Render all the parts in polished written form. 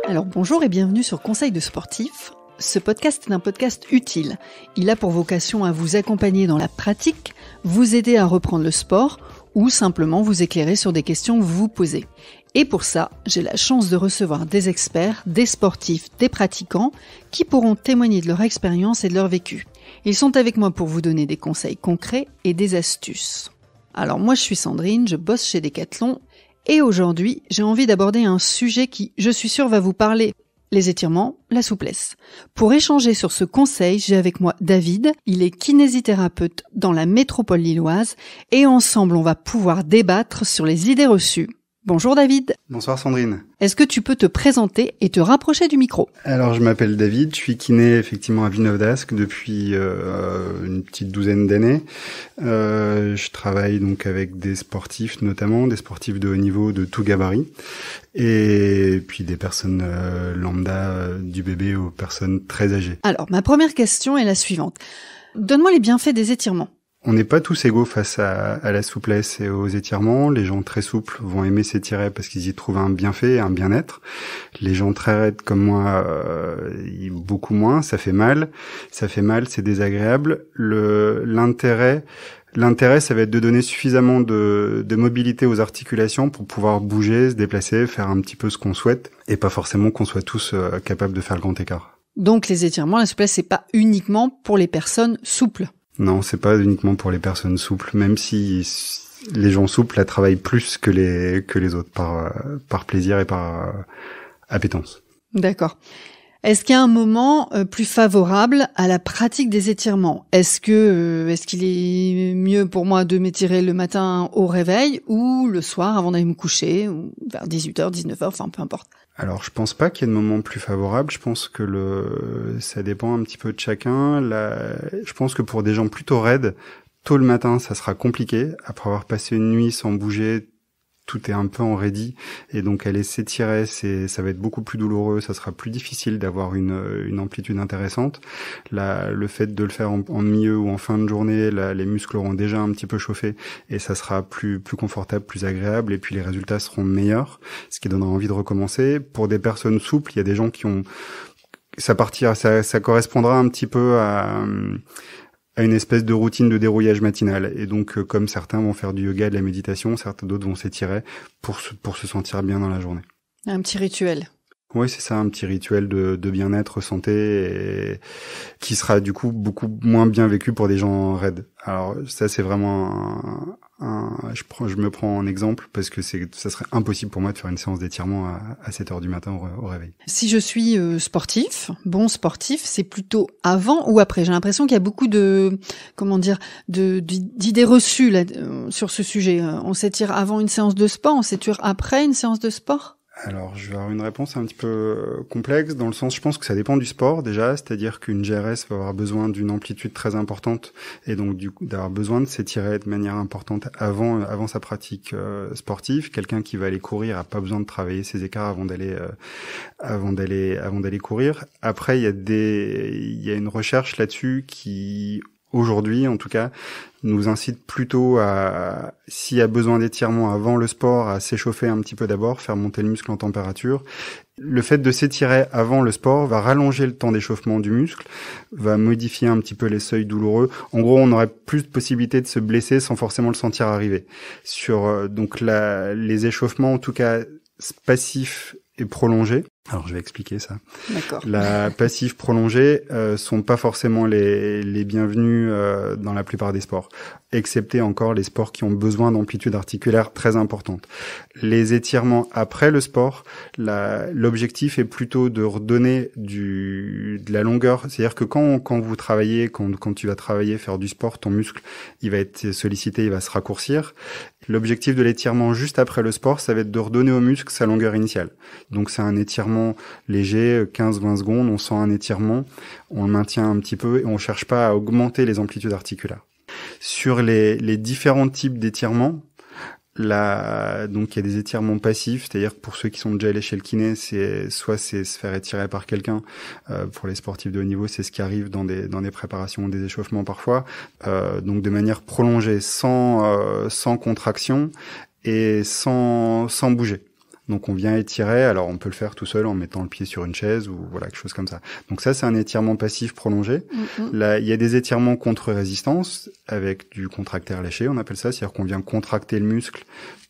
Alors bonjour et bienvenue sur Conseil de sportif. Ce podcast est un podcast utile. Il a pour vocation à vous accompagner dans la pratique, vous aider à reprendre le sport ou simplement vous éclairer sur des questions que vous vous posez. Et pour ça, j'ai la chance de recevoir des experts, des sportifs, des pratiquants qui pourront témoigner de leur expérience et de leur vécu. Ils sont avec moi pour vous donner des conseils concrets et des astuces. Alors moi je suis Sandrine, je bosse chez Decathlon et aujourd'hui j'ai envie d'aborder un sujet qui, je suis sûre, va vous parler. Les étirements, la souplesse. Pour échanger sur ce conseil, j'ai avec moi David. Il est kinésithérapeute dans la métropole lilloise et ensemble, on va pouvoir débattre sur les idées reçues. Bonjour David. Bonsoir Sandrine. Est-ce que tu peux te présenter et te rapprocher du micro ? Alors je m'appelle David, je suis kiné effectivement à Villeneuve-d'Ascq depuis une petite douzaine d'années. Je travaille donc avec des sportifs, notamment des sportifs de haut niveau de tout gabarit, et puis des personnes lambda, du bébé aux personnes très âgées. Alors ma première question est la suivante. Donne-moi les bienfaits des étirements. On n'est pas tous égaux face à la souplesse et aux étirements. Les gens très souples vont aimer s'étirer parce qu'ils y trouvent un bienfait, un bien-être. Les gens très raides comme moi, beaucoup moins. Ça fait mal, c'est désagréable. L'intérêt, ça va être de donner suffisamment de mobilité aux articulations pour pouvoir bouger, se déplacer, faire un petit peu ce qu'on souhaite, et pas forcément qu'on soit tous capables de faire le grand écart. Donc les étirements, la souplesse, c'est pas uniquement pour les personnes souples. Non, c'est pas uniquement pour les personnes souples, même si les gens souples la travaillent plus que les autres par plaisir et par appétence. D'accord. Est-ce qu'il y a un moment plus favorable à la pratique des étirements ? Est-ce qu'il est mieux pour moi de m'étirer le matin au réveil ou le soir avant d'aller me coucher, ou vers 18h, 19h, enfin peu importe ? Alors, je pense pas qu'il y ait de moment plus favorable. Je pense que ça dépend un petit peu de chacun. Je pense que pour des gens plutôt raides, tôt le matin, ça sera compliqué. Après avoir passé une nuit sans bouger, tout est un peu en raidie, et donc aller s'étirer, ça va être beaucoup plus douloureux, ça sera plus difficile d'avoir une amplitude intéressante. Le fait de le faire en milieu ou en fin de journée, les muscles auront déjà un petit peu chauffé, et ça sera plus confortable, plus agréable, et puis les résultats seront meilleurs, ce qui donnera envie de recommencer. Pour des personnes souples, il y a des gens qui ont ça correspondra un petit peu à une espèce de routine de dérouillage matinal. Et donc, comme certains vont faire du yoga, de la méditation, certains d'autres vont s'étirer pour se sentir bien dans la journée. Un petit rituel. Oui, c'est ça, un petit rituel de bien-être, santé, et qui sera du coup beaucoup moins bien vécu pour des gens raides. Alors ça, c'est vraiment je me prends en exemple parce que ça serait impossible pour moi de faire une séance d'étirement à 7h du matin au réveil. Si je suis bon sportif, c'est plutôt avant ou après ? J'ai l'impression qu'il y a beaucoup d'idées reçues là, sur ce sujet. On s'étire avant une séance de sport, on s'étire après une séance de sport ? Alors, je vais avoir une réponse un petit peu complexe, dans le sens, je pense que ça dépend du sport, déjà, c'est-à-dire qu'une GRS va avoir besoin d'une amplitude très importante, et donc, du coup, d'avoir besoin de s'étirer de manière importante avant sa pratique sportive. Quelqu'un qui va aller courir a pas besoin de travailler ses écarts avant d'aller courir. Après, il y a une recherche là-dessus qui, aujourd'hui, en tout cas, nous incite plutôt à, s'il y a besoin d'étirement avant le sport, à s'échauffer un petit peu d'abord, faire monter le muscle en température. Le fait de s'étirer avant le sport va rallonger le temps d'échauffement du muscle, va modifier un petit peu les seuils douloureux. En gros, on aurait plus de possibilités de se blesser sans forcément le sentir arriver. Donc les échauffements, en tout cas passifs et prolongés. Alors je vais expliquer ça. D'accord. La passive prolongée sont pas forcément les bienvenus dans la plupart des sports, excepté encore les sports qui ont besoin d'amplitude articulaire très importante. Les étirements après le sport, l'objectif est plutôt de redonner de la longueur. C'est-à-dire que quand vous travaillez, quand tu vas travailler, faire du sport, ton muscle, il va être sollicité, il va se raccourcir. L'objectif de l'étirement juste après le sport, ça va être de redonner au muscle sa longueur initiale. Donc c'est un étirement léger, 15-20 secondes, on sent un étirement, on le maintient un petit peu et on cherche pas à augmenter les amplitudes articulaires. Sur les différents types d'étirements, donc il y a des étirements passifs, c'est-à-dire que pour ceux qui sont déjà allés chez le kiné, c'est se faire étirer par quelqu'un. Pour les sportifs de haut niveau, c'est ce qui arrive dans des préparations, des échauffements parfois. Donc de manière prolongée, sans contraction et sans bouger. Donc on vient étirer, alors on peut le faire tout seul en mettant le pied sur une chaise ou voilà, quelque chose comme ça. Donc ça, c'est un étirement passif prolongé. Là, il y a des étirements contre résistance avec du contractaire lâché, on appelle ça, c'est-à-dire qu'on vient contracter le muscle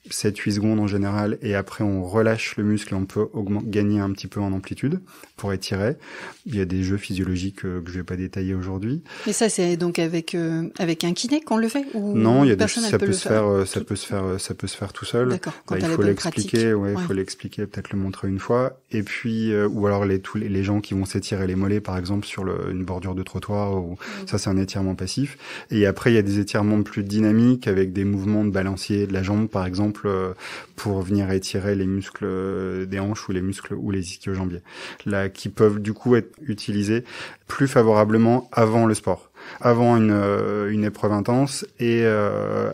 7-8 secondes en général, et après on relâche le muscle et on peut gagner un petit peu en amplitude pour étirer. Il y a des jeux physiologiques que je vais pas détailler aujourd'hui. Et ça, c'est donc avec un kiné qu'on le fait, ou non, il y a ça peut se faire tout seul. D'accord. Quand il faut l'expliquer, faut l'expliquer, peut-être le montrer une fois. Et puis ou alors les gens qui vont s'étirer les mollets par exemple sur une bordure de trottoir, ou ça c'est un étirement passif. Et après il y a des étirements plus dynamiques avec des mouvements de balancier de la jambe par exemple, pour venir étirer les muscles des hanches ou les muscles ou les ischio-jambiers, là qui peuvent du coup être utilisés plus favorablement avant le sport, avant une épreuve intense et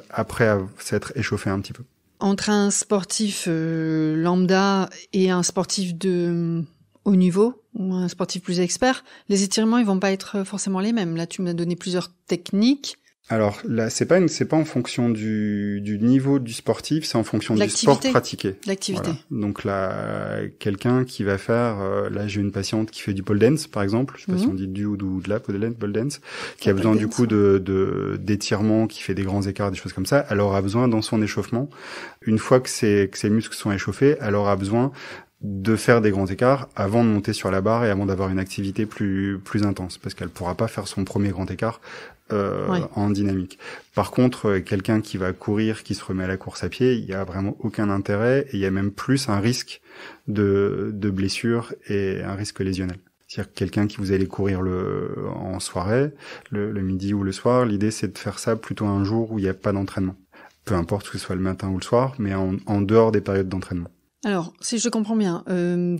après s'être échauffé un petit peu. Entre un sportif lambda et un sportif de haut niveau ou un sportif plus expert, les étirements ils vont pas être forcément les mêmes. Là, tu m'as donné plusieurs techniques. Alors là, c'est pas en fonction du niveau du sportif, c'est en fonction du sport pratiqué. L'activité. Voilà. Donc là, quelqu'un qui va faire, là j'ai une patiente qui fait du pole dance par exemple, je sais pas si on dit du ou de la pole dance, qui a besoin du coup d'étirements, qui fait des grands écarts, des choses comme ça. Elle aura besoin dans son échauffement, une fois que ses muscles sont échauffés, elle aura besoin de faire des grands écarts avant de monter sur la barre et avant d'avoir une activité plus intense, parce qu'elle pourra pas faire son premier grand écart en dynamique. Par contre, quelqu'un qui va courir, qui se remet à la course à pied, il y a vraiment aucun intérêt, et il y a même plus un risque de blessure et un risque lésionnel. C'est-à-dire que quelqu'un qui vous allez courir en soirée, le midi ou le soir, l'idée c'est de faire ça plutôt un jour où il n'y a pas d'entraînement. Peu importe que ce soit le matin ou le soir, mais en dehors des périodes d'entraînement. Alors, si je comprends bien,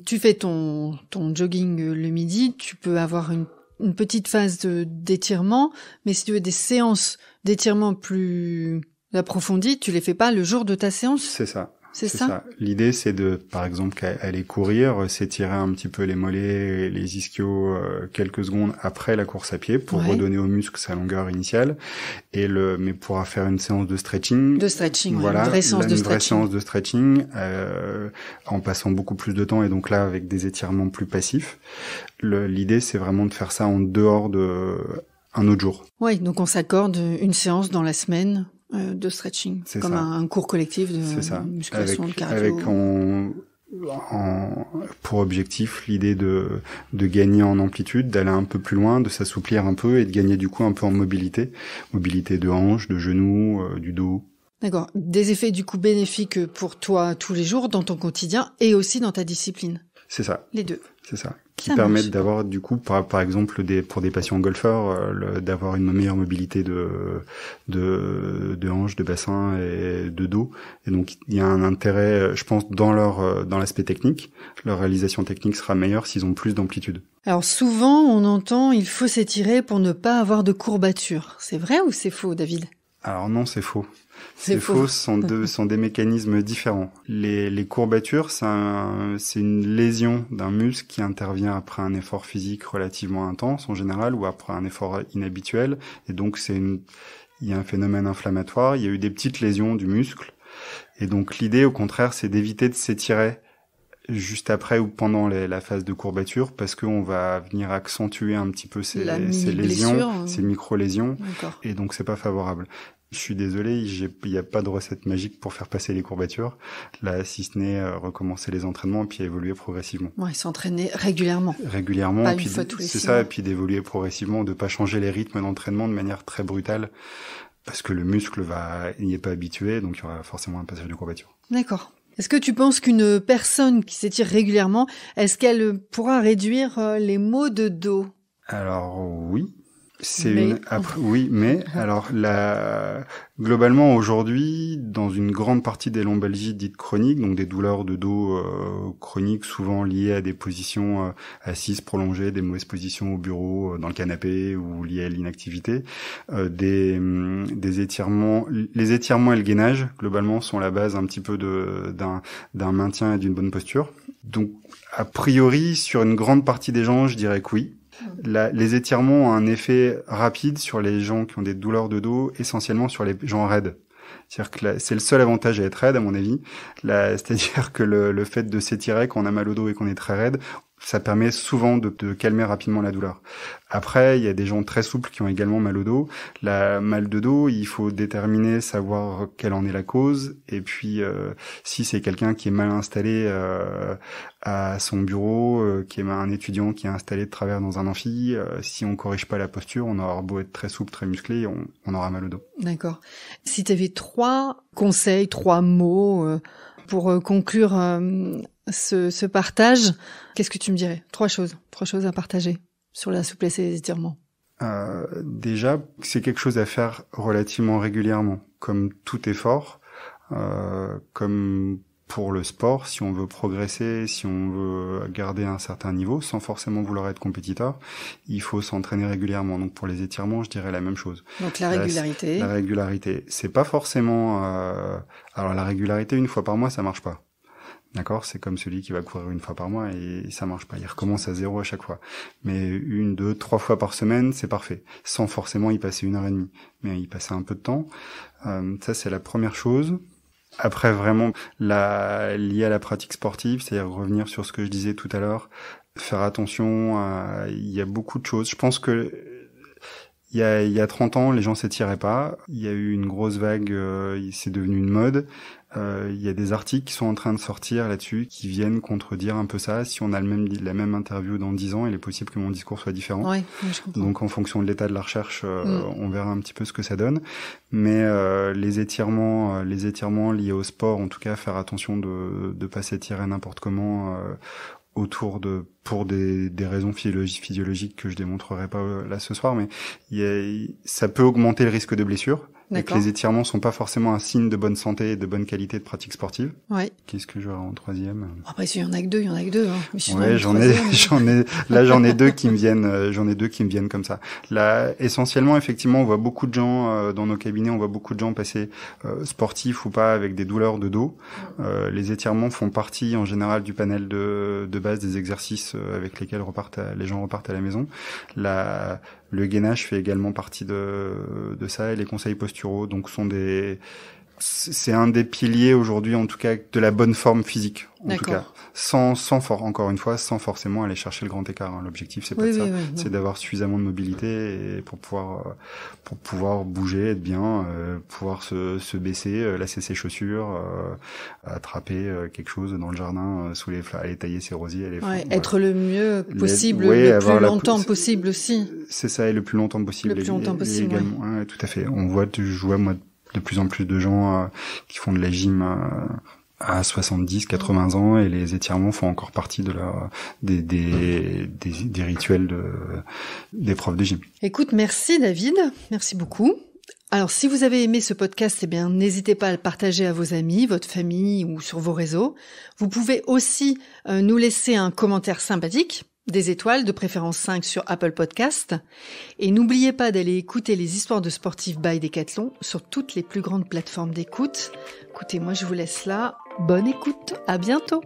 tu fais ton jogging le midi, tu peux avoir une petite phase d'étirement, mais si tu veux des séances d'étirement plus approfondies, tu les fais pas le jour de ta séance? C'est ça. C'est ça. L'idée, c'est de, par exemple, aller courir, s'étirer un petit peu les mollets, les ischios quelques secondes après la course à pied pour redonner au muscle sa longueur initiale. Mais pourra faire une séance de stretching. Voilà, une vraie séance de stretching, en passant beaucoup plus de temps et donc là avec des étirements plus passifs. L'idée, c'est vraiment de faire ça en dehors un autre jour. Oui, donc on s'accorde une séance dans la semaine de stretching, c'est comme un cours collectif de musculation, de cardio. Avec pour objectif l'idée de gagner en amplitude, d'aller un peu plus loin, de s'assouplir un peu et de gagner du coup un peu en mobilité de hanches, de genoux, du dos. D'accord. Des effets du coup bénéfiques pour toi tous les jours dans ton quotidien et aussi dans ta discipline. C'est ça. Les deux. C'est ça. Qui permettent d'avoir du coup par exemple pour des patients golfeurs d'avoir une meilleure mobilité de hanches, de bassin et de dos. Et donc il y a un intérêt, je pense, dans l'aspect technique. Leur réalisation technique sera meilleure s'ils ont plus d'amplitude. Alors souvent on entend il faut s'étirer pour ne pas avoir de courbatures. C'est vrai ou c'est faux, David? Alors non, c'est faux. C'est faux, sont des mécanismes différents. Les courbatures, c'est une lésion d'un muscle qui intervient après un effort physique relativement intense en général ou après un effort inhabituel. Et donc il y a un phénomène inflammatoire, il y a eu des petites lésions du muscle. Et donc l'idée au contraire, c'est d'éviter de s'étirer juste après ou pendant la phase de courbature, parce qu'on va venir accentuer un petit peu ces lésions, ces micro-lésions. D'accord. Et donc c'est pas favorable. Je suis désolé, il n'y a pas de recette magique pour faire passer les courbatures. Là, si ce n'est recommencer les entraînements et puis évoluer progressivement. Ouais, s'entraîner régulièrement. Pas une fois tous les 6 mois. C'est ça, et puis d'évoluer progressivement, de pas changer les rythmes d'entraînement de manière très brutale, parce que le muscle n'y est pas habitué, donc il y aura forcément un passage de courbature. D'accord. Est-ce que tu penses qu'une personne qui s'étire régulièrement, est-ce qu'elle pourra réduire les maux de dos? Alors oui. Alors globalement aujourd'hui, dans une grande partie des lombalgies dites chroniques, donc des douleurs de dos chroniques souvent liées à des positions assises prolongées, des mauvaises positions au bureau, dans le canapé ou liées à l'inactivité, des étirements, les étirements et le gainage globalement sont la base un petit peu d'un maintien et d'une bonne posture. Donc a priori sur une grande partie des gens, je dirais que oui. Les étirements ont un effet rapide sur les gens qui ont des douleurs de dos, essentiellement sur les gens raides. C'est-à-dire que c'est le seul avantage à être raide, à mon avis. C'est-à-dire que le fait de s'étirer quand on a mal au dos et qu'on est très raide, ça permet souvent de calmer rapidement la douleur. Après, il y a des gens très souples qui ont également mal au dos. La mal de dos, il faut déterminer, savoir quelle en est la cause. Et puis, si c'est quelqu'un qui est mal installé à son bureau, qui est un étudiant qui est installé de travers dans un amphi, si on corrige pas la posture, on aura beau être très souple, très musclé, on aura mal au dos. D'accord. Si tu avais 3 conseils, 3 mots pour conclure ce partage, qu'est-ce que tu me dirais? 3 choses à partager sur la souplesse et les étirements. Déjà, c'est quelque chose à faire relativement régulièrement. Comme tout effort, comme pour le sport, si on veut progresser, si on veut garder un certain niveau, sans forcément vouloir être compétiteur, il faut s'entraîner régulièrement. Donc pour les étirements, je dirais la même chose. Donc la régularité. La régularité, c'est pas forcément... Alors la régularité, 1 fois par mois, ça marche pas. D'accord, c'est comme celui qui va courir 1 fois par mois et ça marche pas. Il recommence à 0 à chaque fois. Mais 1, 2, 3 fois par semaine, c'est parfait. Sans forcément y passer 1h30. Mais y passer un peu de temps. Ça, c'est la première chose. Après, vraiment, lié à la pratique sportive, c'est-à-dire revenir sur ce que je disais tout à l'heure, faire attention il y a beaucoup de choses. Je pense que il y a 30 ans, les gens s'étiraient pas. Il y a eu une grosse vague, c'est devenu une mode. Il y a des articles qui sont en train de sortir là-dessus, qui viennent contredire un peu ça. Si on a la même interview dans 10 ans, il est possible que mon discours soit différent. Ouais, je comprends. Donc en fonction de l'état de la recherche, on verra un petit peu ce que ça donne. Mais les étirements liés au sport, en tout cas, faire attention de pas s'étirer n'importe comment pour des raisons physiologiques que je démontrerai pas là ce soir, mais ça peut augmenter le risque de blessure. Et que les étirements sont pas forcément un signe de bonne santé et de bonne qualité de pratique sportive. Ouais. Qu'est-ce que j'aurai en 3e? Après, s'il y en a que 2, hein. Mais sinon, ouais, j'en ai 2 qui me viennent comme ça. Là, essentiellement, effectivement, on voit beaucoup de gens dans nos cabinets, on voit beaucoup de gens passer sportifs ou pas avec des douleurs de dos. Les étirements font partie en général du panel de base des exercices avec lesquels les gens repartent à la maison. Le gainage fait également partie de ça et les conseils posturaux, donc c'est un des piliers aujourd'hui, en tout cas, de la bonne forme physique. En tout cas, encore une fois, sans forcément aller chercher le grand écart. Hein. L'objectif, c'est pas ça. C'est d'avoir suffisamment de mobilité et pour pouvoir bouger, être bien, pouvoir se baisser, lasser ses chaussures, attraper quelque chose dans le jardin sous les fleurs, aller tailler ses rosiers. Être le mieux possible, le plus longtemps possible aussi. C'est ça, et le plus longtemps possible. Également. Ouais, tout à fait. Je vois moi de plus en plus de gens qui font de la gym à 70, 80 ans et les étirements font encore partie des rituels des profs de gym. Écoute, merci David, merci beaucoup. Alors, si vous avez aimé ce podcast, n'hésitez pas à le partager à vos amis, votre famille ou sur vos réseaux. Vous pouvez aussi nous laisser un commentaire sympathique, des étoiles, de préférence 5 sur Apple Podcast. Et n'oubliez pas d'aller écouter les histoires de sportifs by Decathlon sur toutes les plus grandes plateformes d'écoute. Écoutez, moi je vous laisse là. Bonne écoute, à bientôt.